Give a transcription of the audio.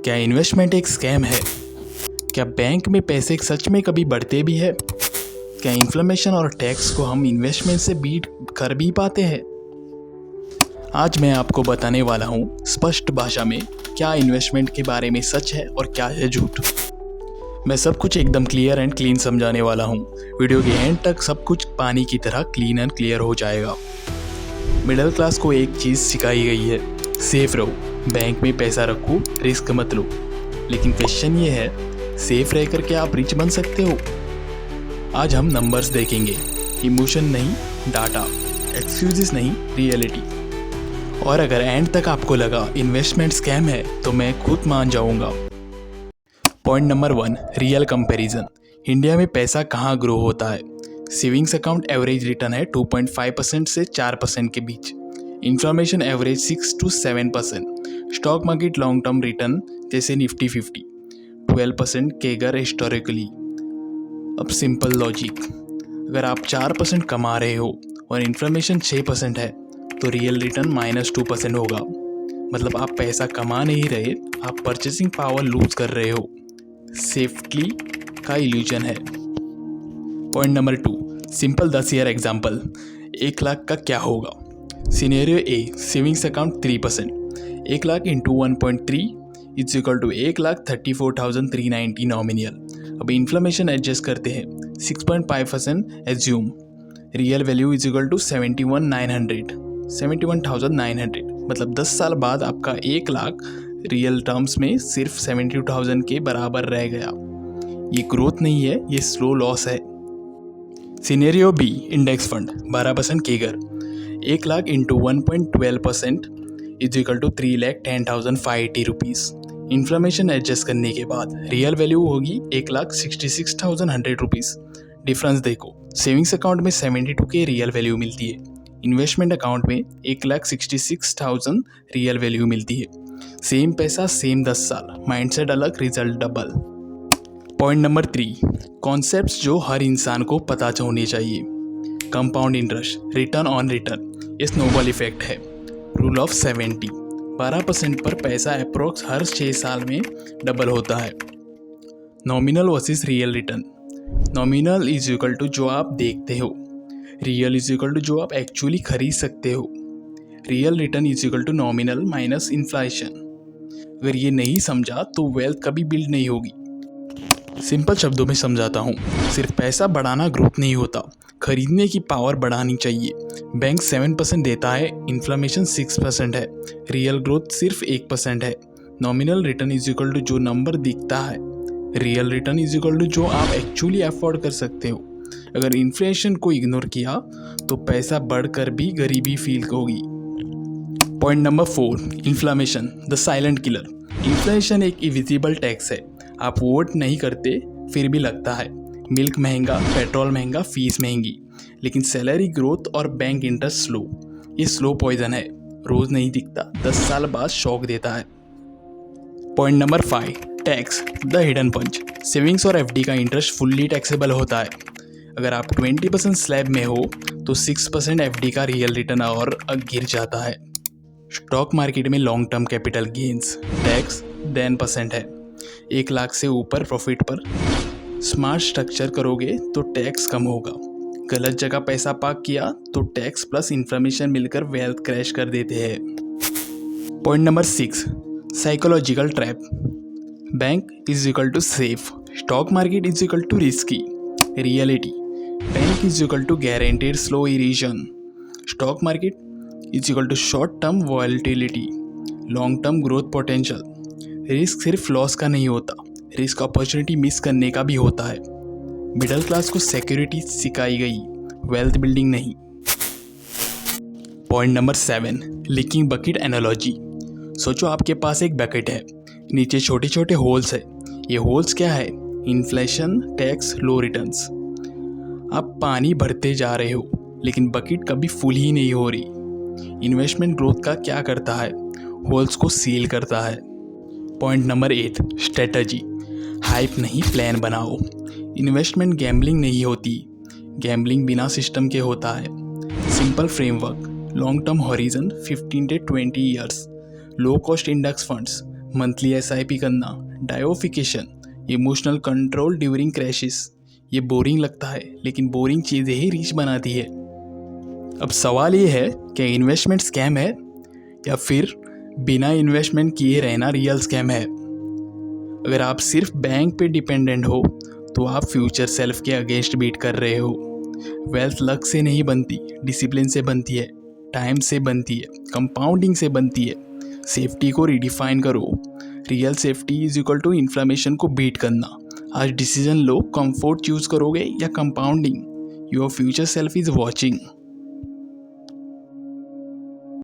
क्या इन्वेस्टमेंट एक स्कैम है? क्या बैंक में पैसे सच में कभी बढ़ते भी है? क्या इन्फ्लेशन और टैक्स को हम इन्वेस्टमेंट से बीट कर भी पाते हैं? आज मैं आपको बताने वाला हूँ स्पष्ट भाषा में क्या इन्वेस्टमेंट के बारे में सच है और क्या है झूठ। मैं सब कुछ एकदम क्लियर एंड क्लीन समझाने वाला हूँ। वीडियो के एंड तक सब कुछ पानी की तरह क्लीन एंड क्लियर हो जाएगा। मिडिल क्लास को एक चीज़ सिखाई गई है, सेफ रहो, बैंक में पैसा रखो, रिस्क मत लो। लेकिन क्वेश्चन ये है, सेफ रह कर क्या आप रिच बन सकते हो? आज हम नंबर्स देखेंगे, इमोशन नहीं, डाटा, एक्सक्यूजेस नहीं, रियलिटी। और अगर एंड तक आपको लगा इन्वेस्टमेंट स्कैम है तो मैं खुद मान जाऊंगा। Point number 1, real comparison. India में पैसा कहाँ ग्रो होता है? सेविंग्स अकाउंट एवरेज रिटर्न है 2.5% से 4% के बीच। Inflation average 6 to 7%। Stock market long term return जैसे निफ्टी 50 12% केगर हिस्टोरिकली। अब सिंपल लॉजिक, अगर आप 4% कमा रहे हो और इन्फ्लेशन 6% है तो रियल रिटर्न -2% होगा। मतलब आप पैसा कमा नहीं रहे, आप परचेसिंग पावर लूज कर रहे हो। सेफ्टी का इल्यूजन है। Point number 2, simple 10 year example. 1 lakh का क्या होगा? Scenario A, savings account 3%। 1 lakh into 1.3 is equal to 1,34,390 nominal. अब इन्फ्लेशन एडजस्ट करते हैं, 6.5% assume. Real value is equal to 71,900। मतलब 10 साल बाद आपका 1 लाख रियल टर्म्स में सिर्फ 72,000 के बराबर रह गया। ये ग्रोथ नहीं है, ये स्लो लॉस है। Scenario B, index fund 12% CAGR. 1 lakh into 1.12% is equal to 3,10,580 rupees. Inflation adjust करने के बाद रियल वैल्यू होगी 1,66,100 रुपीज़। डिफरेंस देखो, सेविंग्स अकाउंट में 72 के रियल वैल्यू मिलती है, इन्वेस्टमेंट अकाउंट में 1,66,000 रियल वैल्यू मिलती है। सेम पैसा सेम 10 साल, माइंडसेट अलग, result double. Point number 3, concepts जो हर इंसान को पता होने चाहिए। Compound interest, return on return, ये स्नोबॉल इफेक्ट है। रूल ऑफ 70, 12% पर पैसा अप्रोक्स हर 6 साल में डबल होता है। Nominal versus real return. Nominal is equal to जो आप देखते हो, रियल इज इक्वल टू जो आप एक्चुअली खरीद सकते हो। Real return is equal to nominal minus inflation. अगर ये नहीं समझा तो वेल्थ कभी बिल्ड नहीं होगी। सिंपल शब्दों में समझाता हूँ, सिर्फ पैसा बढ़ाना ग्रोथ नहीं होता, खरीदने की पावर बढ़ानी चाहिए। बैंक 7% देता है, इन्फ्लेशन 6% है, रियल ग्रोथ सिर्फ 1% है। Nominal return is equal to जो नंबर दिखता है, real return is equal to जो आप एक्चुअली अफोर्ड कर सकते हो। अगर इन्फ्लेशन को इग्नोर किया तो पैसा बढ़कर भी गरीबी फील होगी। Point number 4, inflation the silent killer. Inflation एक इविजिबल टैक्स है, आप वोट नहीं करते फिर भी लगता है। मिल्क महंगा, पेट्रोल महंगा, फीस महंगी, लेकिन सैलरी ग्रोथ और बैंक इंटरेस्ट स्लो। ये स्लो पॉइजन है, रोज नहीं दिखता, 10 साल बाद शॉक देता है। Point number 5, tax the hidden punch. Savings और एफडी का इंटरेस्ट फुल्ली टैक्सेबल होता है। अगर आप 20% स्लैब में हो तो 6% एफडी का रियल रिटर्न और गिर जाता है। स्टॉक मार्केट में long term capital gains tax 10% है। 1 लाख से ऊपर प्रॉफिट पर स्मार्ट स्ट्रक्चर करोगे तो टैक्स कम होगा। गलत जगह पैसा पार्क किया तो टैक्स प्लस इन्फ्लेशन मिलकर वेल्थ क्रैश कर देते हैं। Point number 6, psychological trap. Bank is equal to safe, stock market is equal to risky. Reality, bank is equal to guaranteed slow erosion, stock market is equal to short term volatility, long term growth potential. Risk सिर्फ loss का नहीं होता, risk opportunity miss करने का भी होता है। Middle class को सिक्योरिटी सिखाई गई, वेल्थ बिल्डिंग नहीं। Point number 7, leaking bucket analogy. सोचो आपके पास एक बकेट है, नीचे छोटे छोटे होल्स है। ये होल्स क्या है? इन्फ्लेशन, टैक्स, लो रिटर्न्स। आप पानी भरते जा रहे हो लेकिन बकेट कभी फुल ही नहीं हो रही। इन्वेस्टमेंट ग्रोथ का क्या करता है? होल्स को सील करता है। Point number 8, strategy. हाइप नहीं, प्लान बनाओ। इन्वेस्टमेंट गैम्बलिंग नहीं होती, गैम्बलिंग बिना सिस्टम के होता है। Simple framework, long term horizon 15 to 20 years, low cost index funds, monthly SIP करना, डायोफिकेशन, इमोशनल कंट्रोल ड्यूरिंग क्रैशेस। ये बोरिंग लगता है, लेकिन बोरिंग चीज़ें ही रिच बनाती है। अब सवाल ये है कि इन्वेस्टमेंट स्कैम है या फिर बिना इन्वेस्टमेंट किए रहना रियल स्कैम है। अगर आप सिर्फ बैंक पे डिपेंडेंट हो तो आप फ्यूचर सेल्फ के अगेंस्ट बीट कर रहे हो। वेल्थ लक से नहीं बनती, डिसिप्लिन से बनती है, टाइम से बनती है, कंपाउंडिंग से बनती है। सेफ्टी को रिडिफाइन करो। Real safety is equal to inflammation को बीट करना। आज डिसीजन लो, कंफर्ट चूज करोगे या compounding. Your future self is watching.